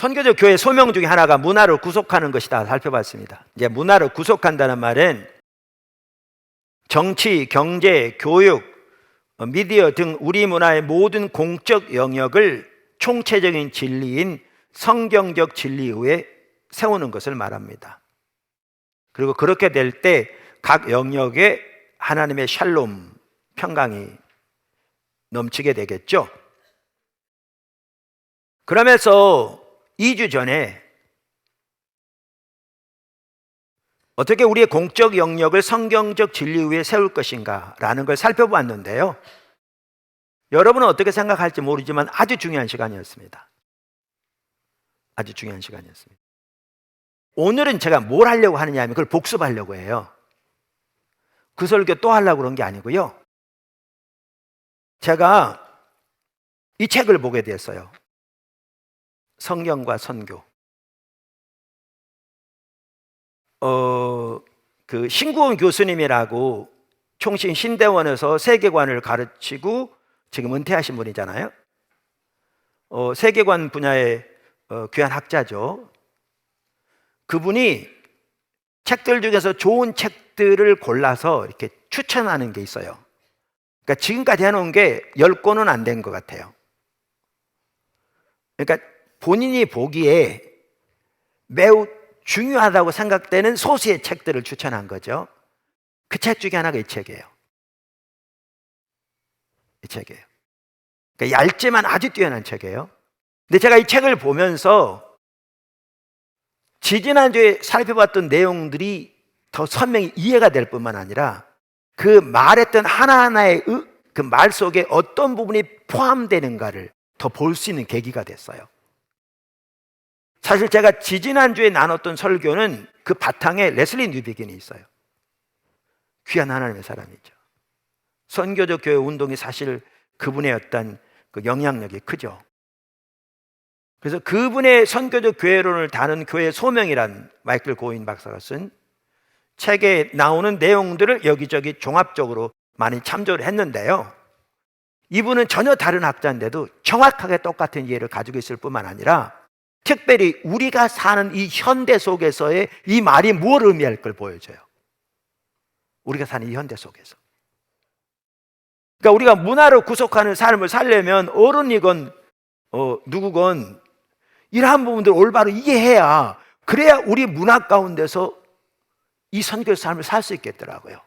선교적 교회 소명 중에 하나가 문화를 구속하는 것이다 살펴봤습니다. 이제 문화를 구속한다는 말은 정치, 경제, 교육, 미디어 등 우리 문화의 모든 공적 영역을 총체적인 진리인 성경적 진리 위에 세우는 것을 말합니다. 그리고 그렇게 될 때 각 영역에 하나님의 샬롬, 평강이 넘치게 되겠죠. 그러면서 2주 전에 어떻게 우리의 공적 영역을 성경적 진리 위에 세울 것인가 라는 걸 살펴보았는데요. 여러분은 어떻게 생각할지 모르지만 아주 중요한 시간이었습니다. 아주 중요한 시간이었습니다. 오늘은 제가 뭘 하려고 하느냐 하면 그걸 복습하려고 해요. 그 설교 또 하려고 그런 게 아니고요. 제가 이 책을 보게 됐어요. 성경과 선교. 그 신구원 교수님이라고 총신 신대원에서 세계관을 가르치고 지금 은퇴하신 분이잖아요. 세계관 분야의 귀한 학자죠. 그분이 책들 중에서 좋은 책들을 골라서 이렇게 추천하는 게 있어요. 그러니까 지금까지 해놓은 게 10권은 안 된 것 같아요. 그러니까 본인이 보기에 매우 중요하다고 생각되는 소수의 책들을 추천한 거죠. 그 책 중에 하나가 이 책이에요. 이 책이에요. 그러니까 얇지만 아주 뛰어난 책이에요. 근데 제가 이 책을 보면서 지지난주에 살펴봤던 내용들이 더 선명히 이해가 될 뿐만 아니라 그 말했던 하나하나의 그 말 속에 어떤 부분이 포함되는가를 더 볼 수 있는 계기가 됐어요. 사실 제가 지지난주에 나눴던 설교는 그 바탕에 레슬리 뉴비긴이 있어요. 귀한 하나님의 사람이죠. 선교적 교회 운동이 사실 그분의 어떤 그 영향력이 크죠. 그래서 그분의 선교적 교회론을 다룬 교회 소명이란 마이클 고인 박사가 쓴 책에 나오는 내용들을 여기저기 종합적으로 많이 참조를 했는데요. 이분은 전혀 다른 학자인데도 정확하게 똑같은 이해를 가지고 있을 뿐만 아니라 특별히 우리가 사는 이 현대 속에서의 이 말이 무엇을 의미할 걸 보여줘요. 우리가 사는 이 현대 속에서. 그러니까 우리가 문화를 구속하는 삶을 살려면 어른이건 누구건 이러한 부분들을 올바로 이해해야 그래야 우리 문화 가운데서 이 선교의 삶을 살 수 있겠더라고요.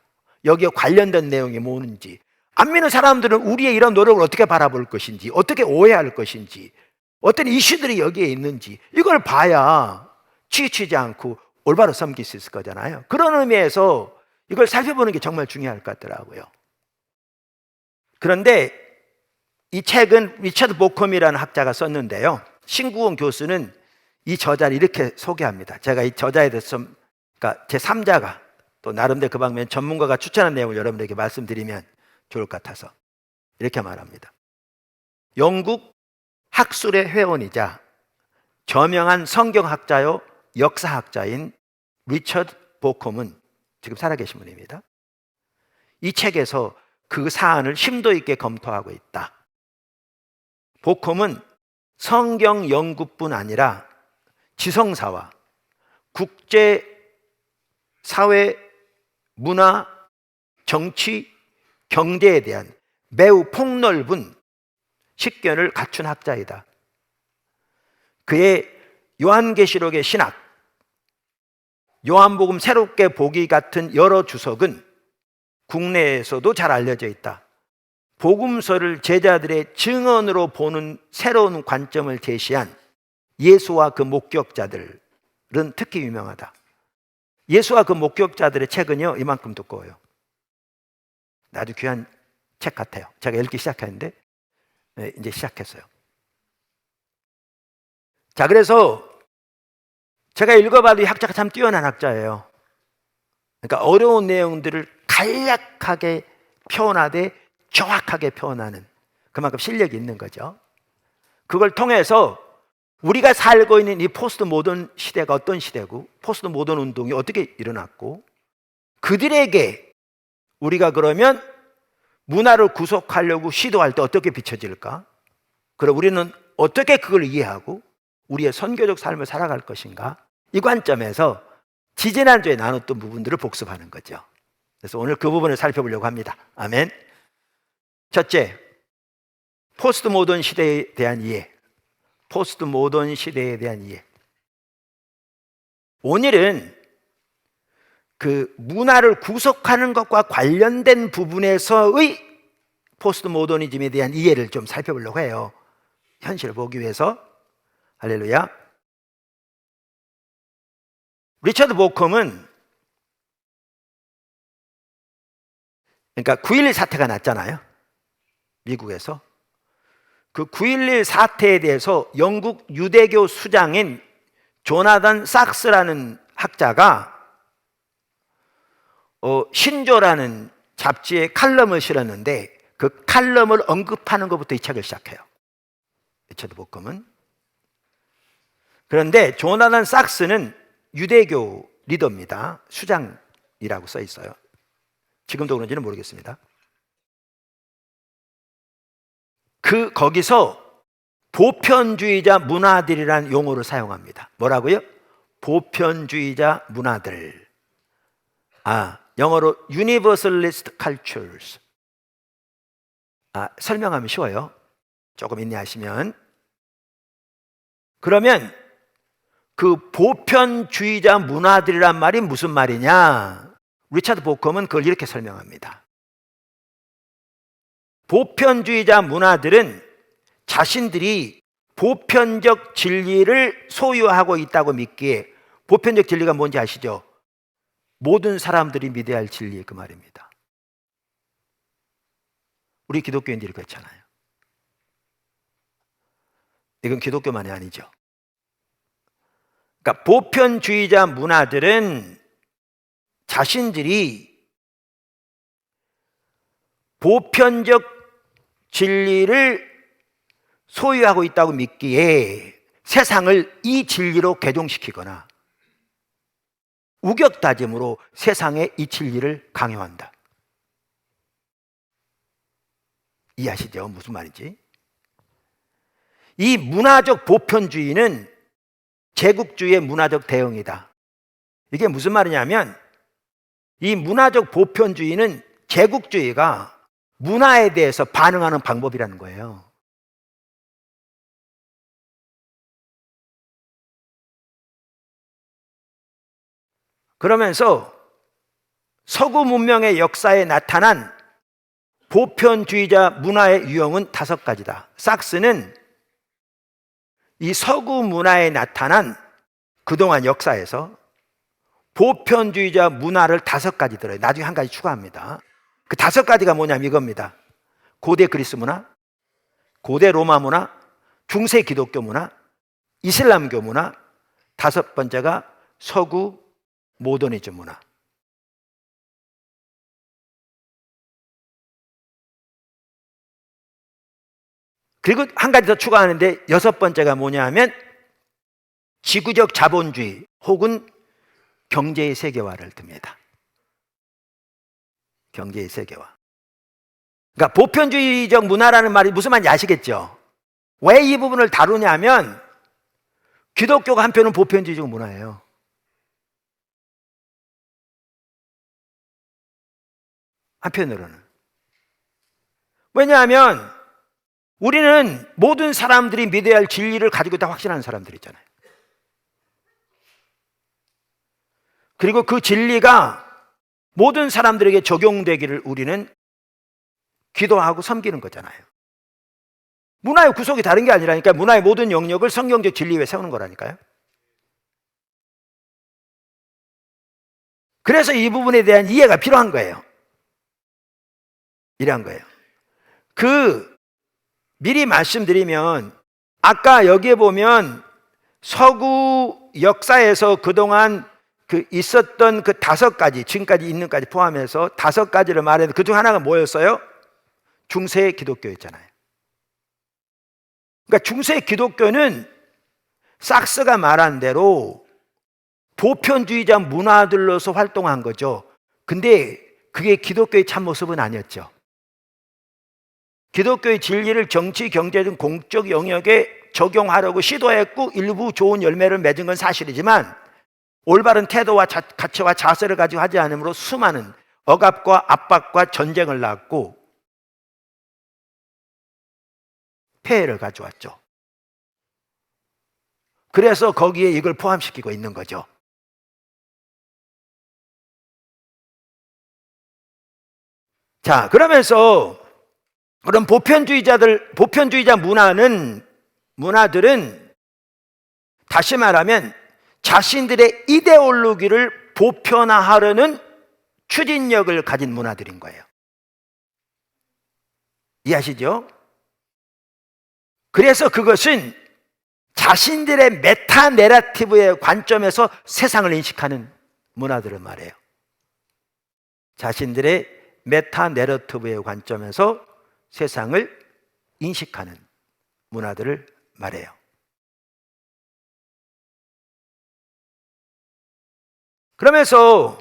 여기에 관련된 내용이 뭐는지, 안 믿는 사람들은 우리의 이런 노력을 어떻게 바라볼 것인지, 어떻게 오해할 것인지, 어떤 이슈들이 여기에 있는지 이걸 봐야 치우치지 않고 올바로 섬길 수 있을 거잖아요. 그런 의미에서 이걸 살펴보는 게 정말 중요할 것 같더라고요. 그런데 이 책은 리처드 보컴이라는 학자가 썼는데요. 신구원 교수는 이 저자를 이렇게 소개합니다. 제가 이 저자에 대해서 그러니까 제 3자가 또 나름대로 그 방면 전문가가 추천한 내용을 여러분들에게 말씀드리면 좋을 것 같아서 이렇게 말합니다. 영국 학술의 회원이자 저명한 성경학자요 역사학자인 리처드 보컴은 지금 살아계신 분입니다. 이 책에서 그 사안을 심도 있게 검토하고 있다. 보컴은 성경 연구뿐 아니라 지성사와 국제 사회, 문화, 정치, 경제에 대한 매우 폭넓은 식견을 갖춘 학자이다. 그의 요한계시록의 신학, 요한복음 새롭게 보기 같은 여러 주석은 국내에서도 잘 알려져 있다. 복음서를 제자들의 증언으로 보는 새로운 관점을 제시한 예수와 그 목격자들은 특히 유명하다. 예수와 그 목격자들의 책은요 이만큼 두꺼워요. 아주 귀한 책 같아요. 제가 읽기 시작했는데 이제 시작했어요. 자, 그래서 제가 읽어봐도 이 학자가 참 뛰어난 학자예요. 그러니까 어려운 내용들을 간략하게 표현하되 정확하게 표현하는 그만큼 실력이 있는 거죠. 그걸 통해서 우리가 살고 있는 이 포스트 모던 시대가 어떤 시대고 포스트 모던 운동이 어떻게 일어났고 그들에게 우리가 그러면 문화를 구속하려고 시도할 때 어떻게 비춰질까? 그럼 우리는 어떻게 그걸 이해하고 우리의 선교적 삶을 살아갈 것인가? 이 관점에서 지지난주에 나눴던 부분들을 복습하는 거죠. 그래서 오늘 그 부분을 살펴보려고 합니다. 아멘. 첫째, 포스트 모던 시대에 대한 이해. 포스트 모던 시대에 대한 이해. 오늘은 그 문화를 구속하는 것과 관련된 부분에서의 포스트 모더니즘에 대한 이해를 좀 살펴보려고 해요. 현실을 보기 위해서. 할렐루야. 리처드 보컴은, 그러니까 9.11 사태가 났잖아요, 미국에서. 그 9.11 사태에 대해서 영국 유대교 수장인 조나단 삭스라는 학자가 신조라는 잡지에 칼럼을 실었는데 그 칼럼을 언급하는 것부터 이 책을 시작해요, 리처드 보컴은. 그런데 조나단 삭스는 유대교 리더입니다. 수장이라고 써 있어요. 지금도 그런지는 모르겠습니다. 거기서 보편주의자 문화들이라는 용어를 사용합니다. 뭐라고요? 보편주의자 문화들. 영어로 Universalist Cultures. 설명하면 쉬워요. 조금 인내하시면. 그러면 그 보편주의자 문화들이란 말이 무슨 말이냐? 리처드 보컴은 그걸 이렇게 설명합니다. 보편주의자 문화들은 자신들이 보편적 진리를 소유하고 있다고 믿기에, 보편적 진리가 뭔지 아시죠? 모든 사람들이 믿어야 할 진리, 그 말입니다. 우리 기독교인들이 그렇잖아요. 이건 기독교만이 아니죠. 그러니까 보편주의자 문화들은 자신들이 보편적 진리를 소유하고 있다고 믿기에 세상을 이 진리로 개종시키거나 우격다짐으로 세상에 이 진리를 강요한다. 이해하시죠? 무슨 말인지? 이 문화적 보편주의는 제국주의의 문화적 대응이다. 이게 무슨 말이냐면, 이 문화적 보편주의는 제국주의가 문화에 대해서 반응하는 방법이라는 거예요. 그러면서 서구 문명의 역사에 나타난 보편주의자 문화의 유형은 5가지다. 삭스는 이 서구 문화에 나타난 그동안 역사에서 보편주의자 문화를 5가지 들어요. 나중에 1가지 추가합니다. 그 5가지가 뭐냐면 이겁니다. 고대 그리스 문화, 고대 로마 문화, 중세 기독교 문화, 이슬람교 문화, 5번째가 서구 모더니즘 문화. 그리고 1가지 더 추가하는데 6번째가 뭐냐 하면 지구적 자본주의 혹은 경제의 세계화를 듭니다. 경제의 세계화. 그러니까 보편주의적 문화라는 말이 무슨 말인지 아시겠죠? 왜 이 부분을 다루냐면 기독교가 한편은 보편주의적 문화예요. 한편으로는. 왜냐하면 우리는 모든 사람들이 믿어야 할 진리를 가지고 있다 확신하는 사람들이잖아요. 그리고 그 진리가 모든 사람들에게 적용되기를 우리는 기도하고 섬기는 거잖아요. 문화의 구속이 다른 게 아니라니까. 문화의 모든 영역을 성경적 진리 위에 세우는 거라니까요. 그래서 이 부분에 대한 이해가 필요한 거예요. 이러한 거예요. 미리 말씀드리면, 아까 여기에 보면 서구 역사에서 그동안 있었던 그 5가지, 지금까지 있는 까지 포함해서 5가지를 말했는데 그 중 하나가 뭐였어요? 중세 기독교였잖아요. 그러니까 중세 기독교는 삭스가 말한 대로 보편주의자 문화들로서 활동한 거죠. 근데 그게 기독교의 참모습은 아니었죠. 기독교의 진리를 정치, 경제 등 공적 영역에 적용하려고 시도했고 일부 좋은 열매를 맺은 건 사실이지만 올바른 태도와 가치와 자세를 가지고 하지 않으므로 수많은 억압과 압박과 전쟁을 낳았고 폐해를 가져왔죠. 그래서 거기에 이걸 포함시키고 있는 거죠. 자, 그러면서 그럼 보편주의자 문화들은 다시 말하면 자신들의 이데올로기를 보편화하려는 추진력을 가진 문화들인 거예요. 이해하시죠? 그래서 그것은 자신들의 메타 내러티브의 관점에서 세상을 인식하는 문화들을 말해요. 자신들의 메타 내러티브의 관점에서 세상을 인식하는 문화들을 말해요. 그러면서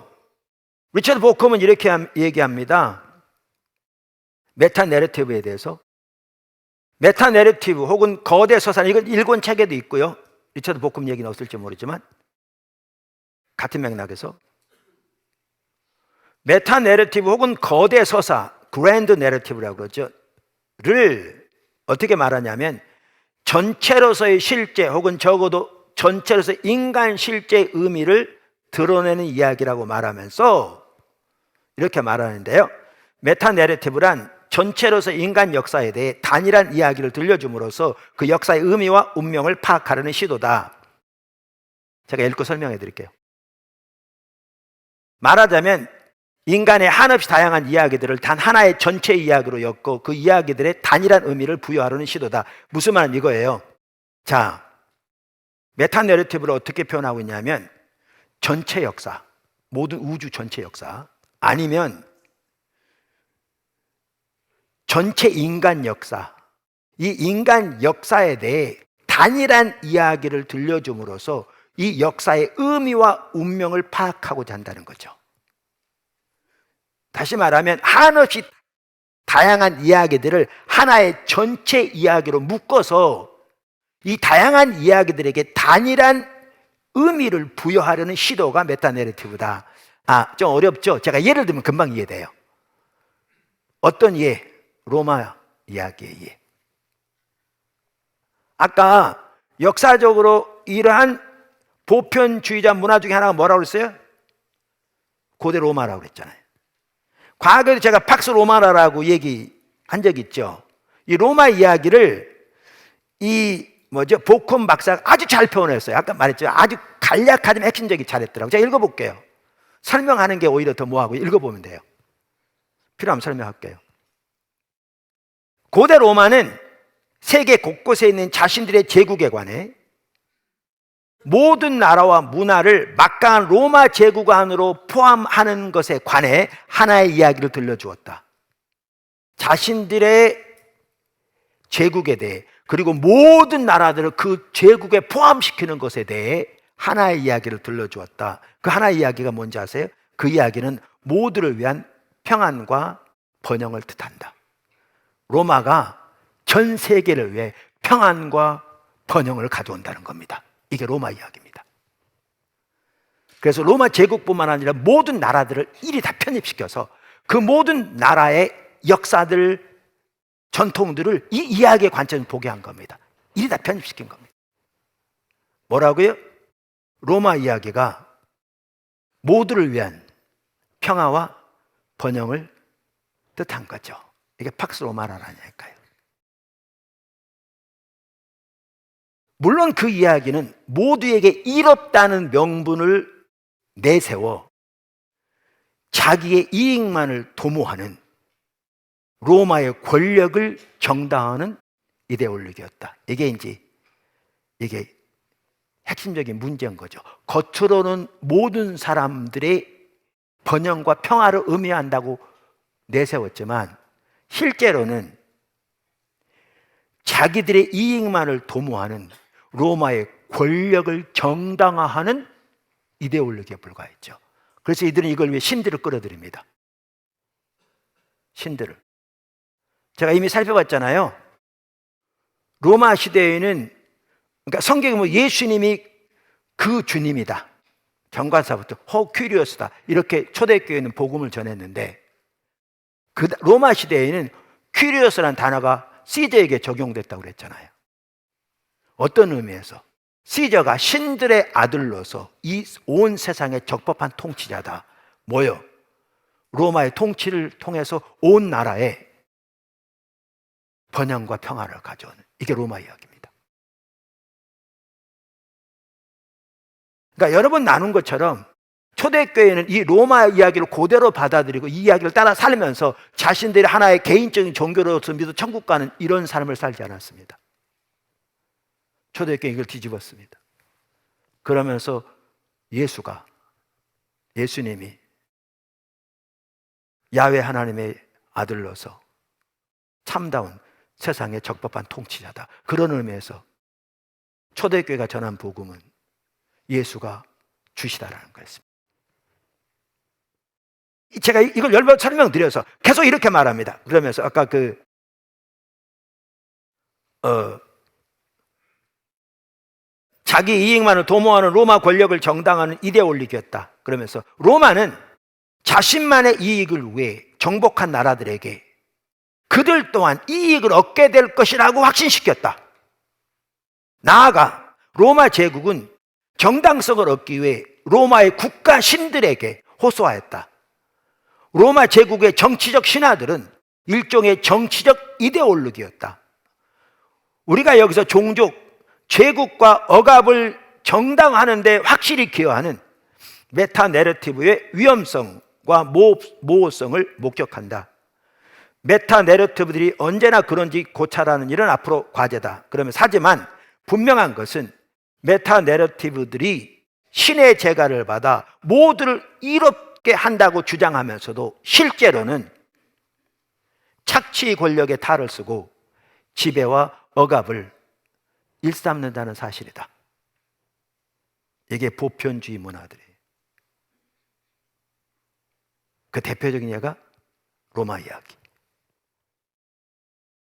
리처드 보컴은 이렇게 얘기합니다. 메타 내러티브에 대해서. 메타 내러티브 혹은 거대 서산, 이건 일본 책에도 있고요. 리처드 보컴 얘기는 없을지 모르지만 같은 맥락에서 메타 내러티브 혹은 거대 서사, 그랜드 내러티브라고 그러죠. 를 어떻게 말하냐면 전체로서의 실제 혹은 적어도 전체로서의 인간 실제의 의미를 드러내는 이야기라고 말하면서 이렇게 말하는데요. 메타 내러티브란 전체로서 인간 역사에 대해 단일한 이야기를 들려줌으로써 그 역사의 의미와 운명을 파악하려는 시도다. 제가 읽고 설명해 드릴게요. 말하자면 인간의 한없이 다양한 이야기들을 단 하나의 전체 이야기로 엮고 그 이야기들의 단일한 의미를 부여하려는 시도다. 무슨 말은 이거예요. 자, 메타 내러티브를 어떻게 표현하고 있냐면 전체 역사, 모든 우주 전체 역사, 아니면 전체 인간 역사, 이 인간 역사에 대해 단일한 이야기를 들려줌으로써 이 역사의 의미와 운명을 파악하고자 한다는 거죠. 다시 말하면 한없이 다양한 이야기들을 하나의 전체 이야기로 묶어서 이 다양한 이야기들에게 단일한 의미를 부여하려는 시도가 메타 내러티브다. 좀 어렵죠? 제가 예를 들면 금방 이해돼요. 어떤 예? 로마 이야기의 예. 아까 역사적으로 이러한 보편주의자 문화 중에 하나가 뭐라고 그랬어요? 고대 로마라고 그랬잖아요. 과거에도 제가 팍스 로마라라고 얘기한 적 있죠. 이 로마 이야기를 보콤 박사가 아주 잘 표현했어요. 아까 말했죠. 아주 간략하지만 핵심적이 잘했더라고요. 제가 읽어볼게요. 설명하는 게 오히려 더 뭐하고 읽어보면 돼요. 필요하면 설명할게요. 고대 로마는 세계 곳곳에 있는 자신들의 제국에 관해 모든 나라와 문화를 막강한 로마 제국 안으로 포함하는 것에 관해 하나의 이야기를 들려주었다. 자신들의 제국에 대해 그리고 모든 나라들을 그 제국에 포함시키는 것에 대해 하나의 이야기를 들려주었다. 그 하나의 이야기가 뭔지 아세요? 그 이야기는 모두를 위한 평안과 번영을 뜻한다. 로마가 전 세계를 위해 평안과 번영을 가져온다는 겁니다. 이게 로마 이야기입니다. 그래서 로마 제국뿐만 아니라 모든 나라들을 일이 다 편입시켜서 그 모든 나라의 역사들, 전통들을 이 이야기의 관점에서 보게 한 겁니다. 일이 다 편입시킨 겁니다. 뭐라고요? 로마 이야기가 모두를 위한 평화와 번영을 뜻한 거죠. 이게 팍스 로마라니까요. 물론 그 이야기는 모두에게 이롭다는 명분을 내세워 자기의 이익만을 도모하는 로마의 권력을 정당화하는 이데올로기였다. 이게 핵심적인 문제인 거죠. 겉으로는 모든 사람들의 번영과 평화를 의미한다고 내세웠지만 실제로는 자기들의 이익만을 도모하는 로마의 권력을 정당화하는 이데올로기에 불과했죠. 그래서 이들은 이걸 위해 신들을 끌어들입니다. 신들을. 제가 이미 살펴봤잖아요. 로마 시대에는, 그러니까 성경에 뭐 예수님이 그 주님이다, 정관사부터 큐리오스다, 이렇게 초대교회는 복음을 전했는데, 그 로마 시대에는 큐리오스라는 단어가 시저에게 적용됐다고 그랬잖아요. 어떤 의미에서? 시저가 신들의 아들로서 이 온 세상의 적법한 통치자다. 뭐요? 로마의 통치를 통해서 온 나라에 번영과 평화를 가져오는, 이게 로마 이야기입니다. 그러니까 여러 번 나눈 것처럼 초대교회는 이 로마 이야기를 그대로 받아들이고 이 이야기를 따라 살면서 자신들이 하나의 개인적인 종교로서 믿어 천국 가는 이런 삶을 살지 않았습니다. 초대교회 이걸 뒤집었습니다. 그러면서 예수님이 야훼 하나님의 아들로서 참다운 세상의 적법한 통치자다, 그런 의미에서 초대교회가 전한 복음은 예수가 주시다라는 거였습니다. 제가 이걸 여러 번 설명드려서 계속 이렇게 말합니다. 그러면서 아까 자기 이익만을 도모하는 로마 권력을 정당화하는 이데올리기였다. 그러면서 로마는 자신만의 이익을 위해 정복한 나라들에게 그들 또한 이익을 얻게 될 것이라고 확신시켰다. 나아가 로마 제국은 정당성을 얻기 위해 로마의 국가 신들에게 호소하였다. 로마 제국의 정치적 신하들은 일종의 정치적 이데올로기였다. 우리가 여기서 종족, 제국과 억압을 정당화하는 데 확실히 기여하는 메타 내러티브의 위험성과 모호성을 목격한다. 메타 내러티브들이 언제나 그런지 고찰하는 일은 앞으로 과제다. 그러면서 하지만 분명한 것은 메타 내러티브들이 신의 제가를 받아 모두를 이롭게 한다고 주장하면서도 실제로는 착취 권력의 탈을 쓰고 지배와 억압을 일삼는다는 사실이다. 이게 보편주의 문화들이에요. 그 대표적인 예가 로마 이야기.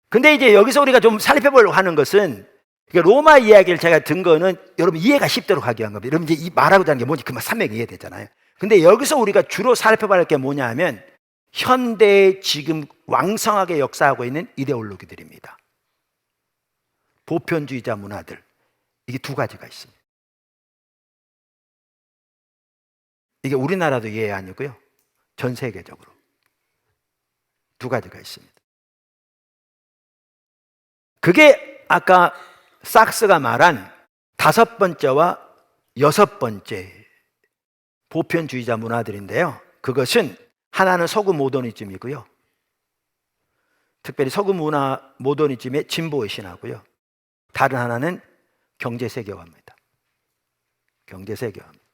근데 이제 여기서 우리가 좀 살펴보려고 하는 것은, 로마 이야기를 제가 든 거는 여러분 이해가 쉽도록 하기 위한 겁니다. 여러분 이제 이 말하고자 하는 게 뭔지 그만 산맥 이해되잖아요. 근데 여기서 우리가 주로 살펴봐야 할 게 뭐냐 하면 현대에 지금 왕성하게 역사하고 있는 이데올로기들입니다. 보편주의자 문화들, 이게 두 가지가 있습니다. 이게 우리나라도 예 아니고요, 전 세계적으로 두 가지가 있습니다. 그게 아까 삭스가 말한 다섯 번째와 여섯 번째 보편주의자 문화들인데요, 그것은 하나는 서구 모더니즘이고요, 특별히 서구 문화 모더니즘의 진보의 신화고요, 다른 하나는 경제세계화입니다. 경제세계화입니다.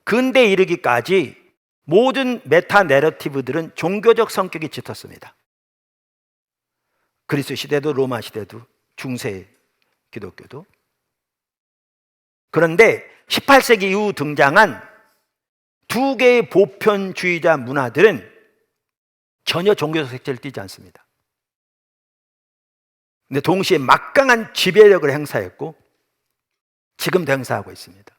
근대에 이르기까지 모든 메타 내러티브들은 종교적 성격이 짙었습니다. 그리스 시대도 로마 시대도 중세 기독교도. 그런데 18세기 이후 등장한 두 개의 보편주의자 문화들은 전혀 종교적 색채를 띠지 않습니다. 근데 동시에 막강한 지배력을 행사했고 지금도 행사하고 있습니다.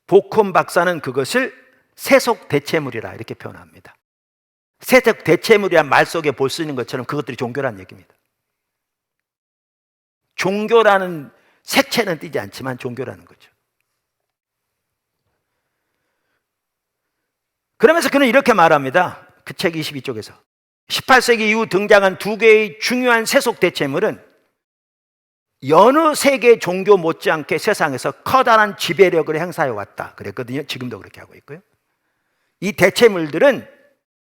보콘 박사는 그것을 세속 대체물이라 이렇게 표현합니다. 세속 대체물이란 말 속에 볼 수 있는 것처럼 그것들이 종교라는 얘기입니다. 종교라는 색채는 띠지 않지만 종교라는 거죠. 그러면서 그는 이렇게 말합니다. 그 책 22쪽에서 18세기 이후 등장한 두 개의 중요한 세속 대체물은 여느 세계 종교 못지않게 세상에서 커다란 지배력을 행사해 왔다 그랬거든요. 지금도 그렇게 하고 있고요. 이 대체물들은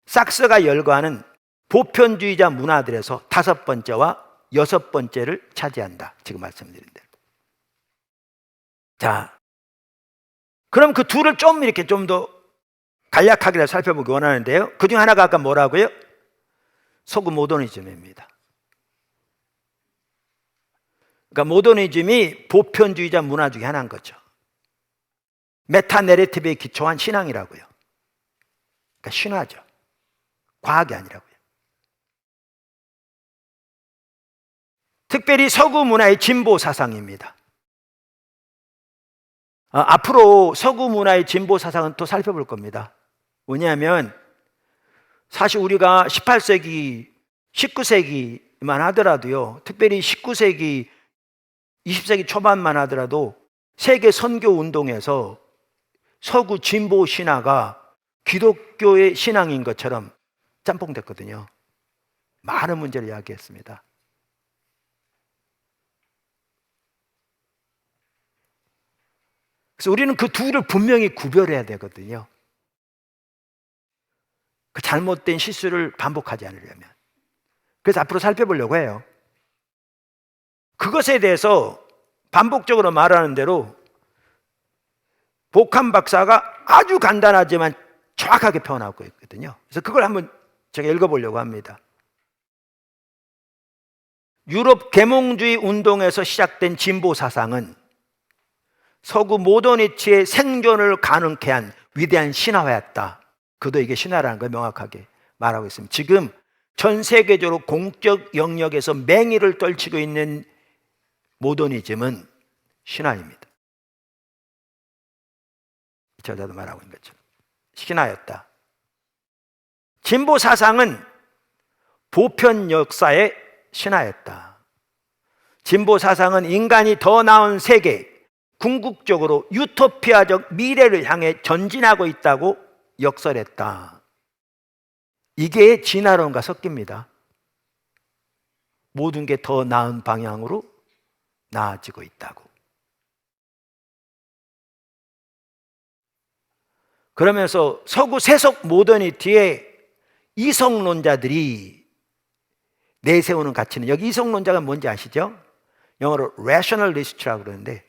삭스가 열거하는 보편주의자 문화들에서 다섯 번째와 여섯 번째를 차지한다. 지금 말씀드린 대로. 자, 그럼 그 둘을 좀 이렇게 좀 더 간략하게 살펴보기 원하는데요, 그 중 하나가 아까 뭐라고요? 서구 모더니즘입니다. 그러니까 모더니즘이 보편주의자 문화 중에 하나인 거죠. 메타 내러티브에 기초한 신앙이라고요. 그러니까 신화죠. 과학이 아니라고요. 그런데 이 모더니즘은 18세기 이후 등장한 두 개의 보편주의자 문화들은 여느 세계 종교 못지않게 세상에서 커다란 지배력을 행사해 왔다 그랬거든요. 지금도 그렇게 하고 있고요. 이 대체물들은 삭스가 열거하는 보편주의자 문화들에서 다섯 번째와 여섯 번째를 차지한다. 지금 말씀드린 대로. 자, 그럼 그 둘을 좀 이렇게 좀 더 간략하게 살펴보기 원하는데요, 그 중 하나가 아까 뭐라고요? 서구 모더니즘입니다. 그러니까 모더니즘이 보편주의자 문화 중에 하나인 거죠. 메타 내러티브에 기초한 신앙이라고요. 그러니까 신화죠. 과학이 아니라고요. 특별히 서구 문화의 진보 사상입니다. 앞으로 서구 문화의 진보 사상은 또 살펴볼 겁니다. 왜냐하면 사실 우리가 18세기, 19세기만 하더라도요, 특별히 19세기, 20세기 초반만 하더라도 세계 선교 운동에서 서구 진보 신화가 기독교의 신앙인 것처럼 짬뽕됐거든요. 많은 문제를 이야기했습니다. 그래서 우리는 그 둘을 분명히 구별해야 되거든요. 그 잘못된 실수를 반복하지 않으려면. 그래서 앞으로 살펴보려고 해요. 그것에 대해서 반복적으로 말하는 대로 복함 박사가 아주 간단하지만 정확하게 표현하고 있거든요. 그래서 그걸 한번 제가 읽어보려고 합니다. 유럽 계몽주의 운동에서 시작된 진보 사상은 서구 모더니티의 생존을 가능케 한 위대한 신화였다. 그도 이게 신화라는 걸 명확하게 말하고 있습니다. 지금 전 세계적으로 공적 영역에서 맹위를 떨치고 있는 모더니즘은 신화입니다. 저자도 말하고 있는 것처럼 신화였다. 진보 사상은 보편 역사의 신화였다. 진보 사상은 인간이 더 나은 세계, 궁극적으로 유토피아적 미래를 향해 전진하고 있다고 역설했다. 이게 진화론과 섞입니다. 모든 게 더 나은 방향으로 나아지고 있다고. 그러면서 서구 세속 모더니티의 이성론자들이 내세우는 가치는, 여기 이성론자가 뭔지 아시죠? 영어로 rationalist라고 그러는데,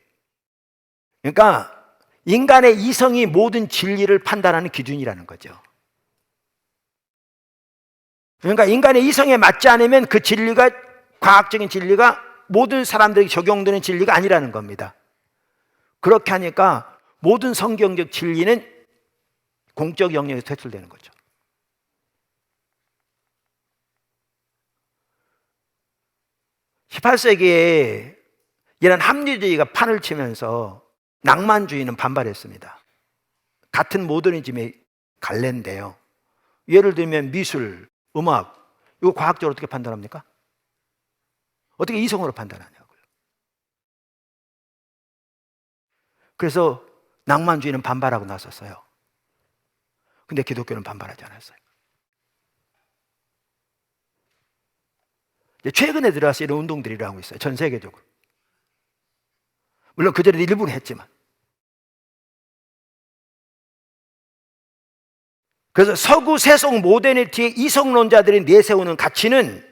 그러니까 인간의 이성이 모든 진리를 판단하는 기준이라는 거죠. 그러니까 인간의 이성에 맞지 않으면 그 진리가, 과학적인 진리가 모든 사람들에게 적용되는 진리가 아니라는 겁니다. 그렇게 하니까 모든 성경적 진리는 공적 영역에서 퇴출되는 거죠. (18세기에) 이런 합리주의가 판을 치면서 낭만주의는 반발했습니다. 같은 모더니즘의 갈래인데요. 예를 들면 미술, 음악, 이거 과학적으로 어떻게 판단합니까? 어떻게 이성으로 판단하냐고요. 그래서 낭만주의는 반발하고 나섰어요. 근데 기독교는 반발하지 않았어요. 최근에 들어와서 이런 운동들이 일어나고 있어요. 전 세계적으로. 물론 그전에 일부는 했지만. 그래서 서구 세속 모더니티의 이성론자들이 내세우는 가치는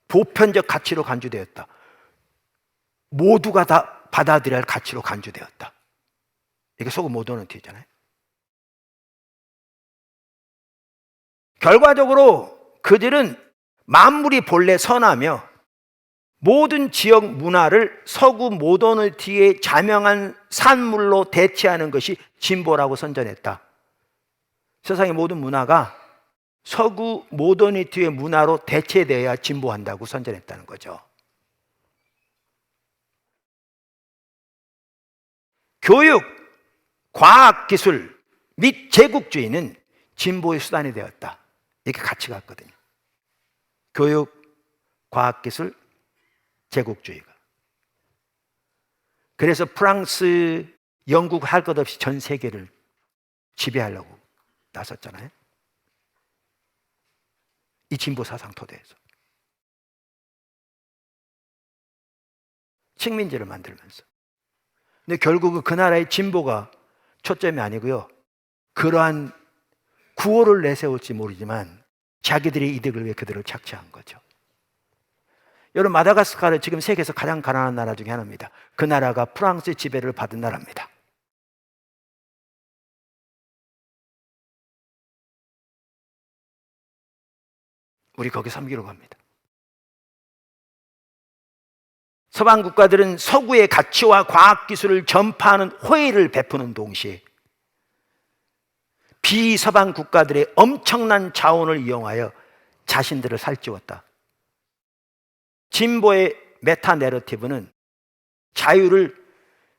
보편적 가치로 간주되었다. 모두가 다 받아들여야 할 가치로 간주되었다. 이게 서구 모더니티잖아요. 결과적으로 그들은 만물이 본래 선하며 모든 지역 문화를 서구 모더니티의 자명한 산물로 대체하는 것이 진보라고 선전했다. 세상의 모든 문화가 서구 모더니티의 문화로 대체되어야 진보한다고 선전했다는 거죠. 교육, 과학, 기술 및 제국주의는 진보의 수단이 되었다. 이렇게 가치가 있거든요. 교육, 과학, 기술, 제국주의가. 그래서 프랑스, 영국 할 것 없이 전 세계를 지배하려고 나섰잖아요. 이 진보 사상 토대에서. 식민지를 만들면서. 근데 결국은 그 나라의 진보가 초점이 아니고요. 그러한 구호를 내세울지 모르지만 자기들의 이득을 위해 그들을 착취한 거죠. 여러분, 마다가스카르는 지금 세계에서 가장 가난한 나라 중에 하나입니다. 그 나라가 프랑스의 지배를 받은 나라입니다. 우리 거기 섬기러 갑니다. 서방 국가들은 서구의 가치와 과학기술을 전파하는 호의를 베푸는 동시에 비서방 국가들의 엄청난 자원을 이용하여 자신들을 살찌웠다. 진보의 메타 내러티브는 자유를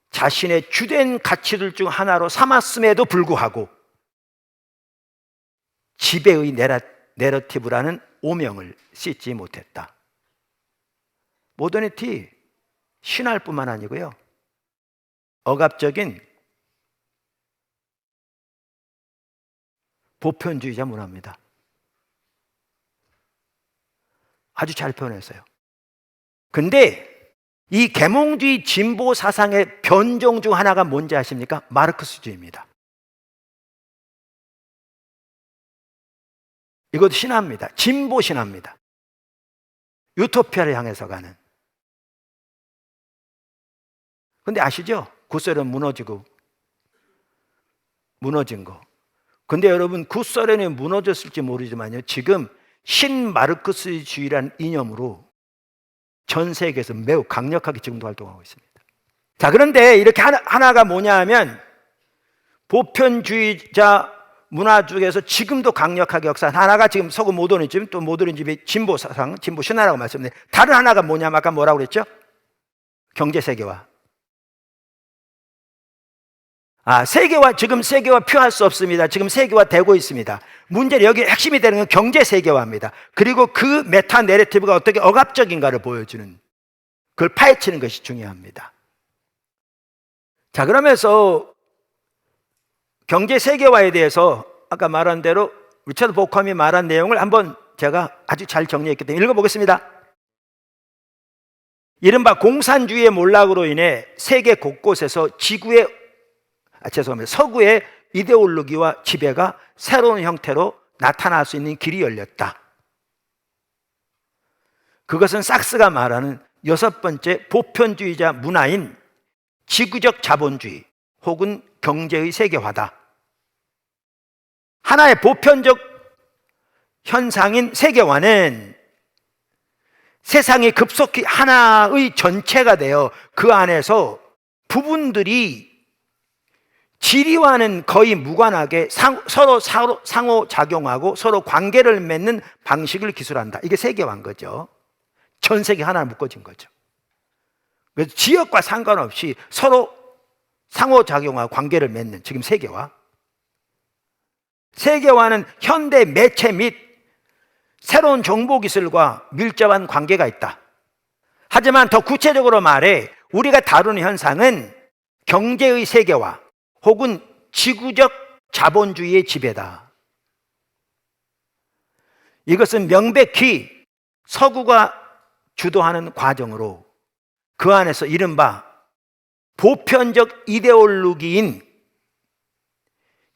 자신의 주된 가치들 중 하나로 삼았음에도 불구하고 지배의 내러티브라는 오명을 씻지 못했다. 모더니티 신화뿐만 아니고요, 억압적인 보편주의자 문화입니다. 아주 잘 표현했어요. 근데 이 계몽주의 진보 사상의 변종 중 하나가 뭔지 아십니까? 마르크스주의입니다. 이것도 신화입니다. 진보 신화입니다. 유토피아를 향해서 가는. 근데 아시죠? 구소련 무너진 거. 근데 여러분, 구소련이 무너졌을지 모르지만요, 지금 신마르크스주의라는 이념으로 전 세계에서 매우 강력하게 지금도 활동하고 있습니다. 자, 그런데 이렇게 하나가 뭐냐 하면, 보편주의자 문화 중에서 지금도 강력하게 역사한 하나가 지금 서구 모더니즘, 또 모더니즘의 진보 사상, 진보 신화라고 말씀드렸는데, 다른 하나가 뭐냐면 아까 뭐라고 그랬죠? 경제 세계화. 지금 세계화 표할 수 없습니다. 지금 세계화 되고 있습니다. 문제는 여기 핵심이 되는 건 경제 세계화입니다. 그리고 그 메타 내러티브가 어떻게 억압적인가를 보여주는, 그걸 파헤치는 것이 중요합니다. 자, 그러면서 경제 세계화에 대해서 아까 말한 대로 리처드 보컴이 말한 내용을 한번 제가 아주 잘 정리했기 때문에 읽어보겠습니다. 이른바 공산주의의 몰락으로 인해 세계 곳곳에서 서구의 이데올로기와 지배가 새로운 형태로 나타날 수 있는 길이 열렸다. 그것은 삭스가 말하는 6번째 보편주의자 문화인 지구적 자본주의 혹은 경제의 세계화다. 하나의 보편적 현상인 세계화는 세상이 급속히 하나의 전체가 되어 그 안에서 부분들이 지리와는 거의 무관하게 서로 상호작용하고 서로 관계를 맺는 방식을 기술한다. 이게 세계화인 거죠. 전 세계 하나 묶어진 거죠. 그래서 지역과 상관없이 서로 상호작용하고 관계를 맺는, 지금 세계화. 세계화는 현대 매체 및 새로운 정보기술과 밀접한 관계가 있다. 하지만 더 구체적으로 말해 우리가 다루는 현상은 경제의 세계화 혹은 지구적 자본주의의 지배다. 이것은 명백히 서구가 주도하는 과정으로 그 안에서 이른바 보편적 이데올로기인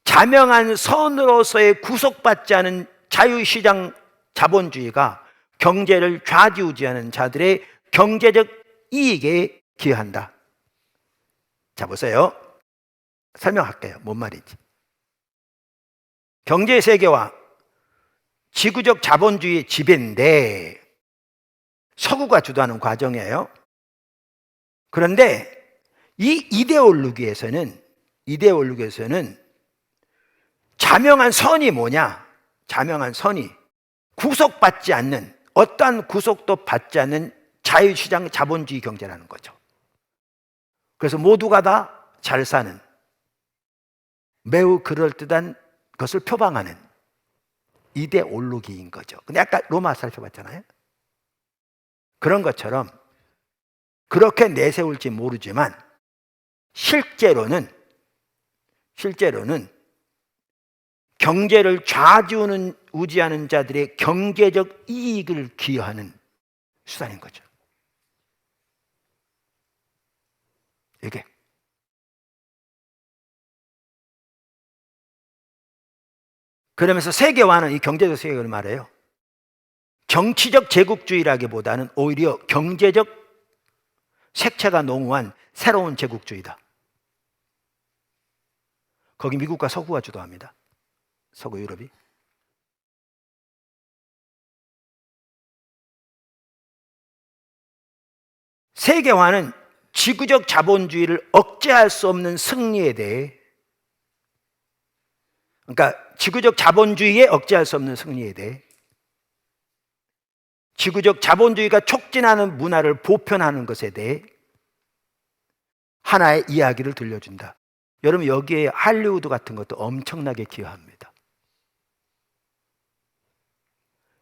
자명한 선으로서의 구속받지 않은 자유시장 자본주의가 경제를 좌지우지하는 자들의 경제적 이익에 기여한다. 자, 보세요. 설명할게요. 뭔 말인지. 경제 세계화, 지구적 자본주의의 지배인데 서구가 주도하는 과정이에요. 그런데 이 이데올로기에서는 자명한 선이 뭐냐? 자명한 선이 구속받지 않는, 어떠한 구속도 받지 않는 자유시장 자본주의 경제라는 거죠. 그래서 모두가 다 잘 사는, 매우 그럴듯한 것을 표방하는 이데올로기인 거죠. 근데 아까 로마 살펴봤잖아요. 그런 것처럼 그렇게 내세울지 모르지만 실제로는 경제를 좌지우지하는 자들의 경제적 이익을 기여하는 수단인 거죠. 이게 그러면서 세계화는, 이 경제적 세계화를 말해요. 정치적 제국주의라기보다는 오히려 경제적 색채가 농후한 새로운 제국주의다. 거기 미국과 서구가 주도합니다. 서구 유럽이. 세계화는 지구적 자본주의를 억제할 수 없는 승리에 대해, 그러니까 지구적 자본주의에 억제할 수 없는 승리에 대해 지구적 자본주의가 촉진하는 문화를 보편하는 것에 대해 하나의 이야기를 들려준다. 여러분, 여기에 할리우드 같은 것도 엄청나게 기여합니다.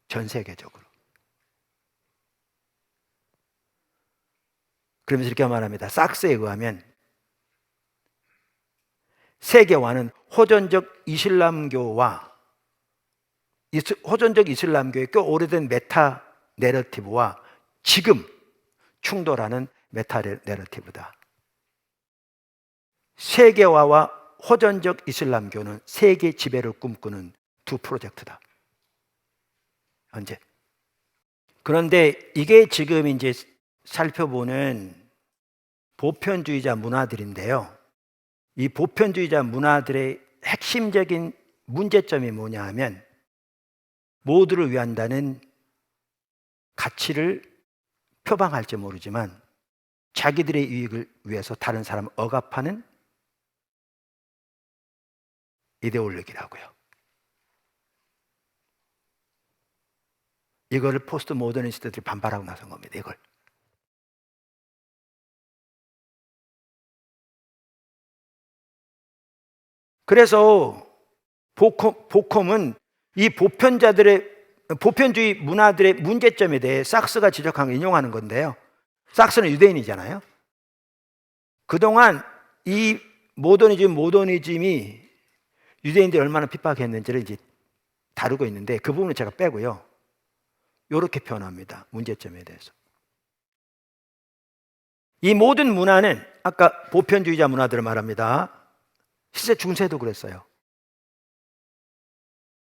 전 세계적으로. 그러면서 이렇게 말합니다. 삭스에 의하면 세계화는 호전적 이슬람교의 꽤 오래된 메타 내러티브와 지금 충돌하는 메타 내러티브다. 세계화와 호전적 이슬람교는 세계 지배를 꿈꾸는 두 프로젝트다. 현재. 그런데 이게 지금 이제 살펴보는 보편주의자 문화들인데요. 이 보편주의자 문화들의 핵심적인 문제점이 뭐냐 하면 모두를 위한다는 가치를 표방할지 모르지만 자기들의 이익을 위해서 다른 사람을 억압하는 이데올로기라고요. 이거를 포스트 모더니스트들이 반발하고 나선 겁니다. 이걸. 그래서 보콤은 이 보편주의 문화들의 문제점에 대해 삭스가 지적한 걸 인용하는 건데요. 삭스는 유대인이잖아요. 그동안 이 모더니즘이 유대인들이 얼마나 핍박했는지를 이제 다루고 있는데 그 부분은 제가 빼고요. 이렇게 표현합니다. 문제점에 대해서. 이 모든 문화는 아까 보편주의자 문화들을 말합니다. 실제 중세도 그랬어요.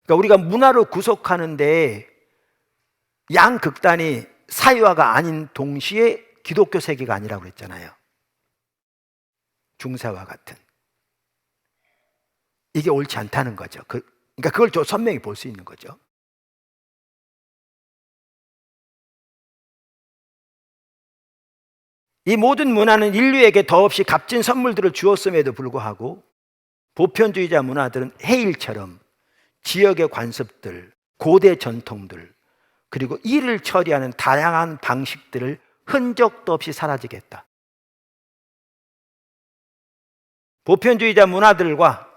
그러니까 우리가 문화로 구속하는데 양극단이 사유화가 아닌 동시에 기독교 세계가 아니라고 그랬잖아요. 중세와 같은. 이게 옳지 않다는 거죠. 그러니까 그걸 좀 선명히 볼 수 있는 거죠. 이 모든 문화는 인류에게 더없이 값진 선물들을 주었음에도 불구하고 보편주의자 문화들은 해일처럼 지역의 관습들, 고대 전통들, 그리고 일을 처리하는 다양한 방식들을 흔적도 없이 사라지게 했다. 보편주의자 문화들과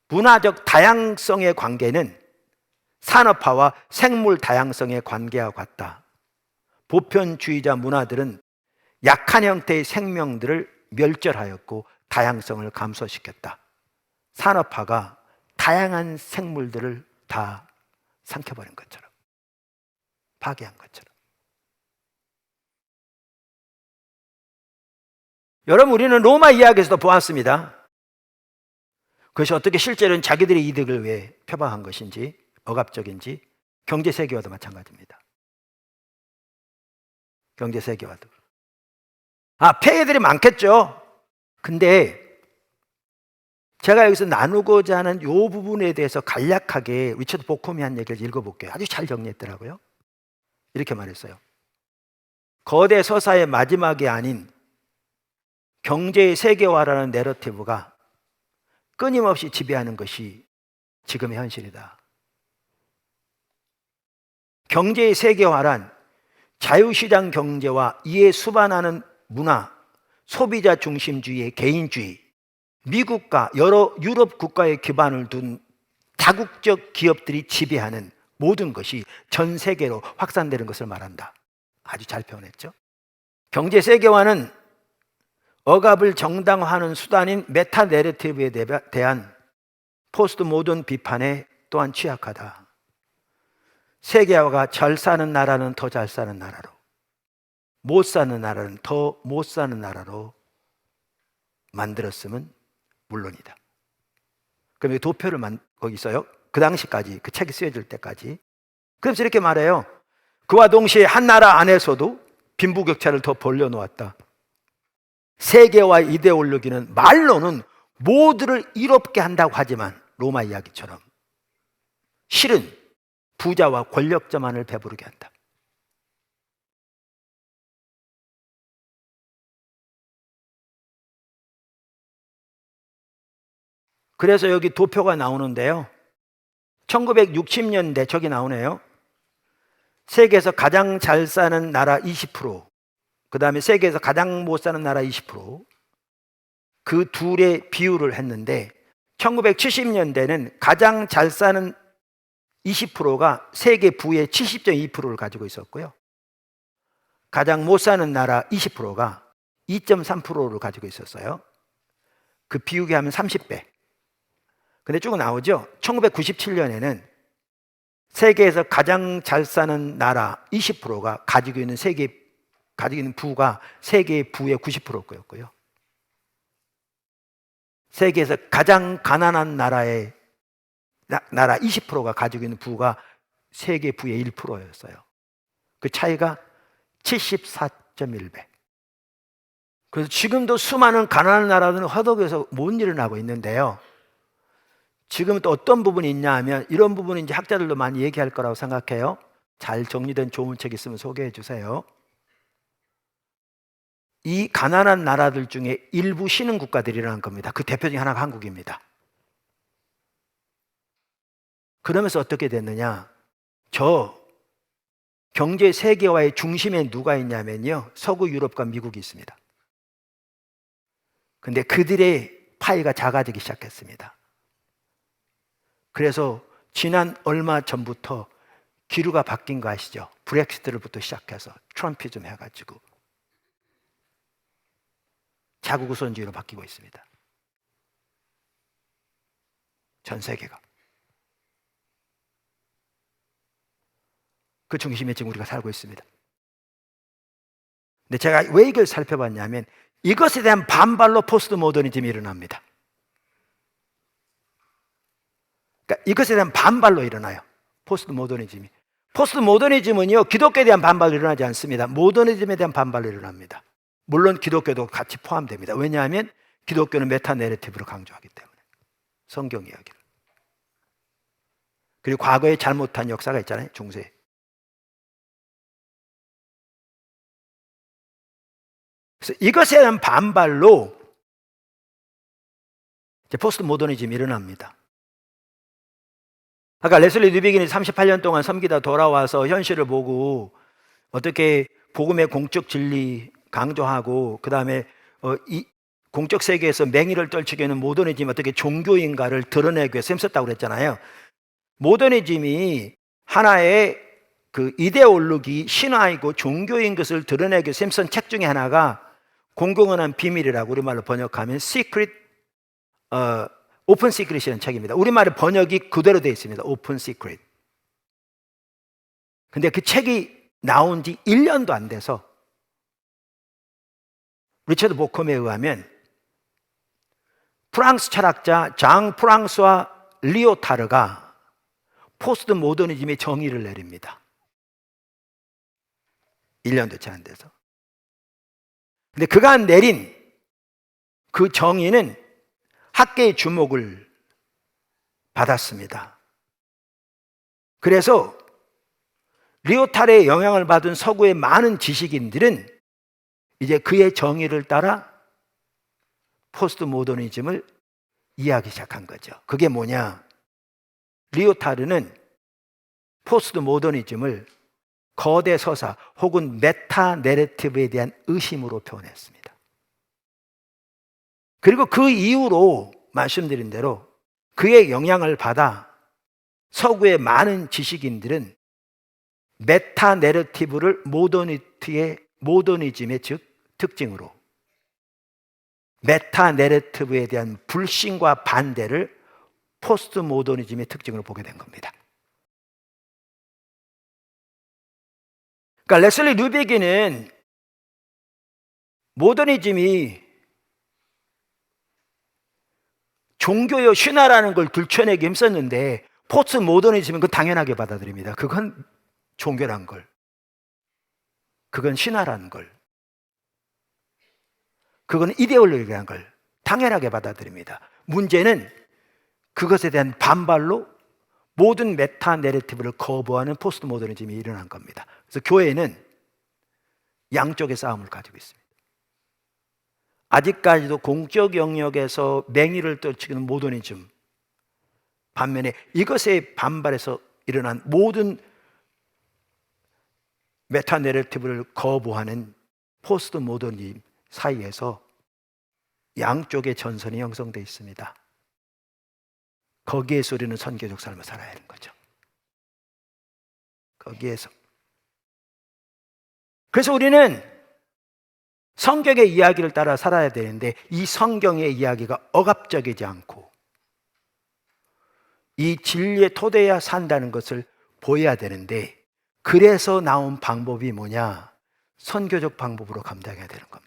문화적 다양성의 관계는 산업화와 생물 다양성의 관계와 같다. 보편주의자 문화들은 약한 형태의 생명들을 멸절하였고 다양성을 감소시켰다. 산업화가 다양한 생물들을 다 삼켜버린 것처럼, 파괴한 것처럼. 여러분, 우리는 로마 이야기에서도 보았습니다. 그것이 어떻게 실제로는 자기들의 이득을 위해 표방한 것인지, 억압적인지. 경제 세계화도 마찬가지입니다. 경제 세계화도. 폐해들이 많겠죠. 근데 제가 여기서 나누고자 하는 이 부분에 대해서 간략하게 리처드 보콤이 한 얘기를 읽어볼게요. 아주 잘 정리했더라고요. 이렇게 말했어요. 거대 서사의 마지막이 아닌 경제의 세계화라는 내러티브가 끊임없이 지배하는 것이 지금의 현실이다. 경제의 세계화란 자유시장 경제와 이에 수반하는 문화, 소비자 중심주의의 개인주의, 미국과 여러 유럽 국가에 기반을 둔 다국적 기업들이 지배하는 모든 것이 전 세계로 확산되는 것을 말한다. 아주 잘 표현했죠. 경제 세계화는 억압을 정당화하는 수단인 메타 내러티브에 대한 포스트 모던 비판에 또한 취약하다. 세계화가 잘 사는 나라는 더 잘 사는 나라로, 못 사는 나라는 더 못 사는 나라로 만들었으면 물론이다. 그럼 이 도표를 거기 있어요. 그 당시까지, 그 책이 쓰여질 때까지. 그래서 이렇게 말해요. 그와 동시에 한 나라 안에서도 빈부격차를 더 벌려놓았다. 세계화 이데올로기는 말로는 모두를 이롭게 한다고 하지만 로마 이야기처럼 실은 부자와 권력자만을 배부르게 한다. 그래서 여기 도표가 나오는데요. 1960년대 저기 나오네요. 세계에서 가장 잘 사는 나라 20%, 그 다음에 세계에서 가장 못 사는 나라 20%, 그 둘의 비율을 했는데 1970년대는 가장 잘 사는 20%가 세계 부의 70.2%를 가지고 있었고요. 가장 못 사는 나라 20%가 2.3%를 가지고 있었어요. 그 비우기 하면 30배. 근데 쭉 나오죠. 1997년에는 세계에서 가장 잘 사는 나라 20%가 가지고 있는 부가 세계의 부의 90%였고요. 세계에서 가장 가난한 나라 20%가 가지고 있는 부가 세계 부의 1%였어요. 그 차이가 74.1배. 그래서 지금도 수많은 가난한 나라들은 허덕에서 못 일어나고 있는데요. 지금 또 어떤 부분이 있냐 하면 이런 부분은 이제 학자들도 많이 얘기할 거라고 생각해요. 잘 정리된 좋은 책 있으면 소개해 주세요. 이 가난한 나라들 중에 일부 신흥 국가들이라는 겁니다. 그 대표 중에 하나가 한국입니다. 그러면서 어떻게 됐느냐? 저 경제 세계화의 중심에 누가 있냐면요, 서구 유럽과 미국이 있습니다. 근데 그들의 파이가 작아지기 시작했습니다. 그래서 지난 얼마 전부터 기류가 바뀐 거 아시죠? 브렉시트를부터 시작해서 트럼피즘 해가지고 자국 우선주의로 바뀌고 있습니다. 전 세계가. 그 중심에 지금 우리가 살고 있습니다. 근데 제가 왜 이걸 살펴봤냐면 이것에 대한 반발로 포스트 모더니즘이 일어납니다. 그러니까 이것에 대한 반발로 일어나요. 포스트 모더니즘이. 포스트 모더니즘은요, 기독교에 대한 반발로 일어나지 않습니다. 모더니즘에 대한 반발로 일어납니다. 물론 기독교도 같이 포함됩니다. 왜냐하면 기독교는 메타 내러티브를 강조하기 때문에. 성경 이야기를. 그리고 과거에 잘못한 역사가 있잖아요. 중세. 그래서 이것에 대한 반발로 이제 포스트 모더니즘이 일어납니다. 아까 레슬리 뉴비긴이 38년 동안 섬기다 돌아와서 현실을 보고 어떻게 복음의 공적 진리 강조하고 그 다음에 이 공적 세계에서 맹의를 떨치게 하는 모더니즘이 어떻게 종교인가를 드러내기 위해서 힘썼다고 그랬잖아요. 모더니즘이 하나의 그 이데올로기, 신화이고 종교인 것을 드러내기 위해서 힘쓴 책 중에 하나가 공공연한 비밀이라고 우리말로 번역하면 오픈 시크릿이라는 책입니다. 우리말의 번역이 그대로 되어 있습니다. 오픈 시크릿. 근데 그 책이 나온 지 1년도 안 돼서 리처드 보컴에 의하면 프랑스 철학자 장 프랑스와 리오타르가 포스트 모더니즘의 정의를 내립니다. 1년도 채 안 돼서. 근데 그가 내린 그 정의는 학계의 주목을 받았습니다. 그래서 리오타르의 영향을 받은 서구의 많은 지식인들은 이제 그의 정의를 따라 포스트 모더니즘을 이해하기 시작한 거죠. 그게 뭐냐? 리오타르는 포스트 모더니즘을 거대 서사 혹은 메타 내러티브에 대한 의심으로 표현했습니다. 그리고 그 이후로 말씀드린 대로 그의 영향을 받아 서구의 많은 지식인들은 메타 내러티브를 모더니즘의 즉 특징으로 메타 내러티브에 대한 불신과 반대를 포스트 모더니즘의 특징으로 보게 된 겁니다. 그러니까 레슬리 뉴비긴은 모더니즘이 종교요 신화라는 걸 들춰내기 힘썼는데 포스트 모더니즘은 그건 당연하게 받아들입니다. 그건 종교란 걸, 그건 신화라는 걸, 그건 이데올로기라는 걸 당연하게 받아들입니다. 문제는 그것에 대한 반발로 모든 메타 내러티브를 거부하는 포스트 모더니즘이 일어난 겁니다. 그래서 교회는 양쪽의 싸움을 가지고 있습니다. 아직까지도 공적 영역에서 맹의를 떨치는 모더니즘, 반면에 이것에 반발해서 일어난 모든 메타 내러티브를 거부하는 포스트 모더니즘 사이에서 양쪽의 전선이 형성되어 있습니다. 거기에서 우리는 선교적 삶을 살아야 하는 거죠. 거기에서. 그래서 우리는 성경의 이야기를 따라 살아야 되는데 이 성경의 이야기가 억압적이지 않고 이 진리의 토대에 산다는 것을 보여야 되는데, 그래서 나온 방법이 뭐냐? 선교적 방법으로 감당해야 되는 겁니다.